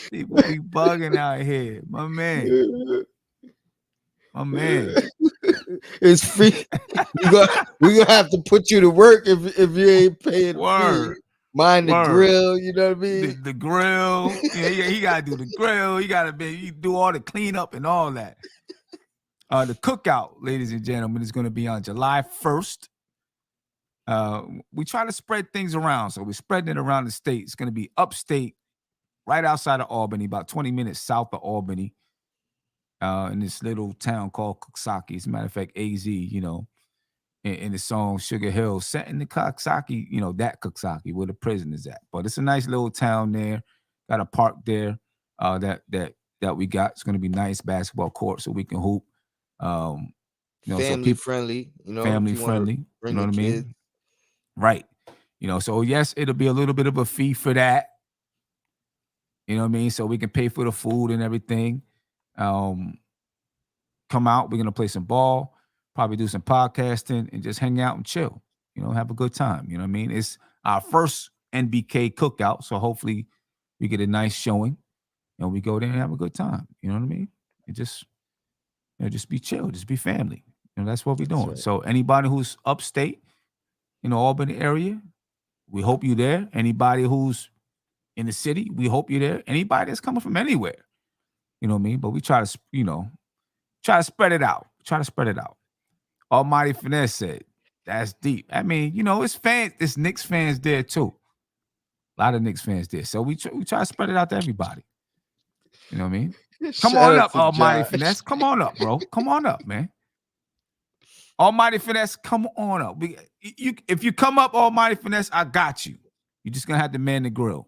People be bugging out here. My man. My man. It's free. We gonna have to put you to work if you ain't paying the fee. Word. Mind the Word. grill, you know what I The, mean? the grill. Yeah, he gotta do the grill. He do all the cleanup and all that. The cookout, ladies and gentlemen, is gonna be on July 1st. We try to spread things around. So we're spreading it around the state. It's gonna be upstate, right outside of Albany, about 20 minutes south of Albany. In this little town called Coxsackie. As a matter of fact, AZ, in the song Sugar Hill, set in the Coxsackie, that Coxsackie where the prison is at. But it's a nice little town there. Got a park there that we got. It's gonna be nice basketball court so we can hoop. Um, so Family people friendly, if family you want to friendly, you bring know the what I kids. mean? Right. So yes, it'll be a little bit of a fee for that. You know what I mean? So we can pay for the food and everything. Um, Come out. We're gonna play some ball, probably do some podcasting, and just hang out and chill. Have a good time. You know what I mean? It's our first NBK cookout, so hopefully we get a nice showing and we go there and have a good time. You know what I mean? And just be chill, just be family. That's what we're That's doing. right. So anybody who's upstate, Albany area, we hope you there. Anybody who's in the city, we hope you're there. Anybody that's coming from anywhere, you know what I mean? But we try to, try to spread it out. Try to spread it out. Almighty Finesse said, that's deep. I mean, it's fans, it's Knicks fans there too. A lot of Knicks fans there. So we try to spread it out to everybody. You know what I mean? Come Shout on out up, to Almighty Josh. Finesse. Come on up, bro. Come on up, man. Almighty Finesse, come on up. If you come up, Almighty Finesse, I got you. You're just gonna have to man the grill.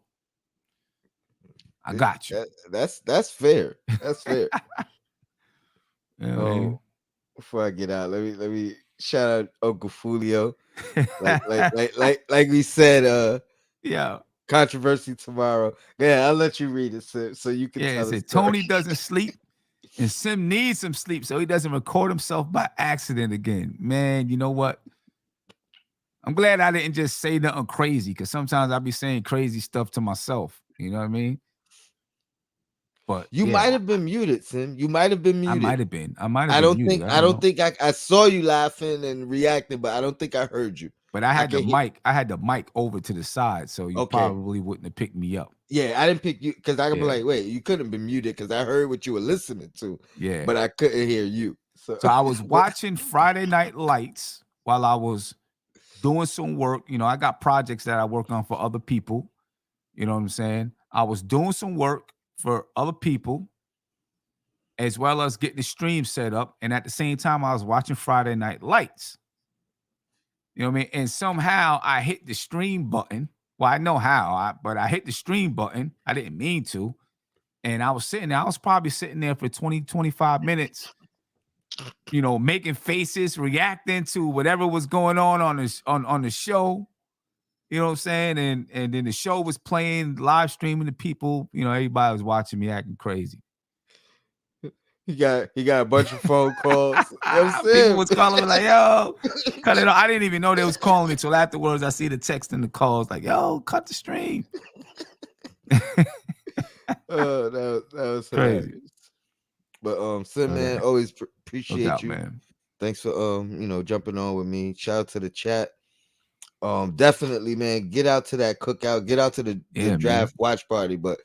I got you. That's fair. That's fair. You know what I mean? Oh, before I get out, let me shout out Uncle Fulio. Like we said, Yeah. controversy tomorrow. Yeah, I'll let you read it so you can Yeah, it tell the said story. Tony doesn't sleep and Sim needs some sleep so he doesn't record himself by accident again. Man, you know what? I'm glad I didn't just say nothing crazy because sometimes I'll be saying crazy stuff to myself. You know what I mean? But You yeah, might have been muted, Sim. You might have been I muted. might have been. I might have been muted. I I don't don't know. think I saw you laughing and reacting, but I don't think I heard you. But I I had the can hear. mic. I had the mic over to the side, so you Okay. probably wouldn't have picked me up. Yeah, I didn't pick you because I could be Yeah, like, wait, you couldn't be muted because I heard what you were listening to, yeah. but I couldn't hear you. So, So I was but watching Friday Night Lights while I was doing some work. I got projects that I work on for other people. You know what I'm saying? I was doing some work for other people, as well as getting the stream set up. And at the same time, I was watching Friday Night Lights. You know what I mean? And somehow I hit the stream button. Well, I know how, but I hit the stream button. I didn't mean to. And I was sitting there. I was probably sitting there for 20, 25 minutes, making faces, reacting to whatever was going on this on the show. You know what I'm saying? And then the show was playing, live streaming to people. Everybody was watching me acting crazy. He got a bunch of phone calls. Yo, People Sim. was calling me like, yo, cut it off. I didn't even know they was calling me till afterwards. I see the text and the calls like, yo, cut the stream. Oh, that was Crazy. hilarious. But Sim, man, always appreciate doubt, you. man. Thanks for jumping on with me. Shout out to the chat. Definitely, man, get out to that cookout. Get out to the draft watch party. But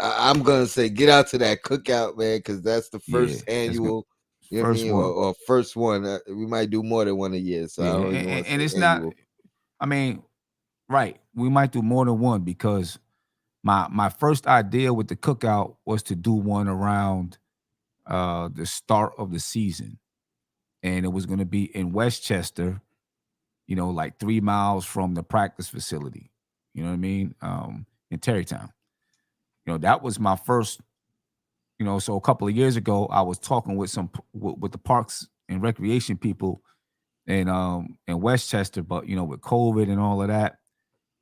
I'm gonna say get out to that cookout, man, because that's the first annual. You know what I mean? Or first one. We might do more than one a year. So I don't even want to say and it's annual. not. I mean, right? We might do more than one because my first idea with the cookout was to do one around the start of the season, and it was going to be in Westchester. Like 3 miles from the practice facility. You know what I mean? In Terrytown. That was my first. So a couple of years ago, I was talking with with the parks and recreation people in Westchester, but with COVID and all of that,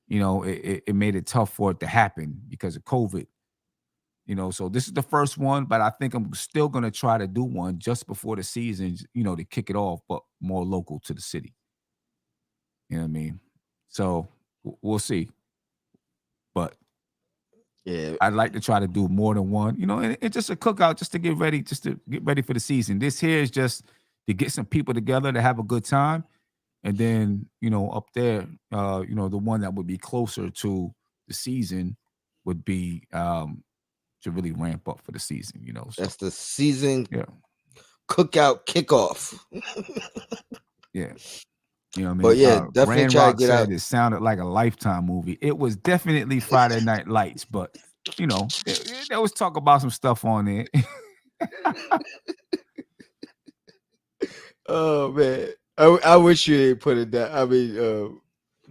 it made it tough for it to happen because of COVID. So this is the first one, but I think I'm still gonna try to do one just before the season, to kick it off, but more local to the city. You know what I mean? So we'll see. But yeah, I'd like to try to do more than one, and just a cookout just to get ready for the season. This here is just to get some people together to have a good time. And then, up there, the one that would be closer to the season would be to really ramp up for the season, So that's the season cookout kickoff. Yeah. You know what I mean? But yeah, definitely Rand try to Rock get said out. it sounded like a Lifetime movie. It was definitely Friday Night Lights, but there was talk about some stuff on there. Oh man, I wish you ain't put it down. I mean,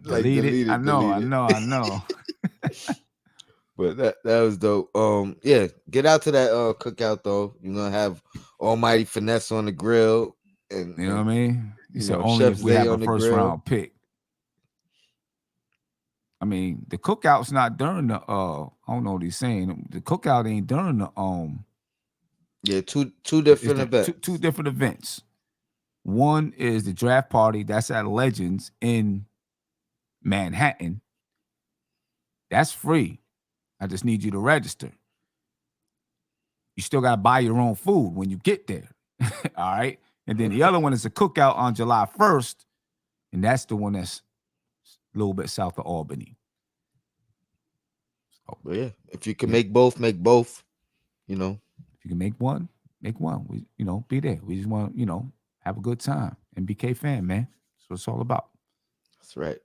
delete it. I know. But that was dope. Yeah, get out to that cookout though. You're gonna have Almighty Finesse on the grill, and you know what I mean. He said only Chef if we Zay have a on the first grill. round pick. I mean, the cookout's not during the I don't know what he's saying. The cookout ain't during the Yeah, two different events. Two different events. One is the draft party that's at Legends in Manhattan. That's free. I just need you to register. You still got to buy your own food when you get there. All right. And then the other one is a cookout on July 1st. And that's the one that's a little bit south of Albany. So, but yeah, if you can make both, make both. If you can make one, make one. We, be there. We just want, have a good time. MBK fan, man. That's what it's all about. That's right.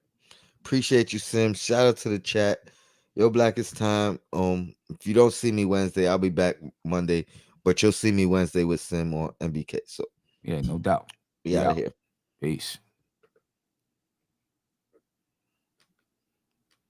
Appreciate you, Sim. Shout out to the chat. Yo, Black, it's time. If you don't see me Wednesday, I'll be back Monday, but you'll see me Wednesday with Sim on MBK. So yeah, no doubt. Be out of here. Peace.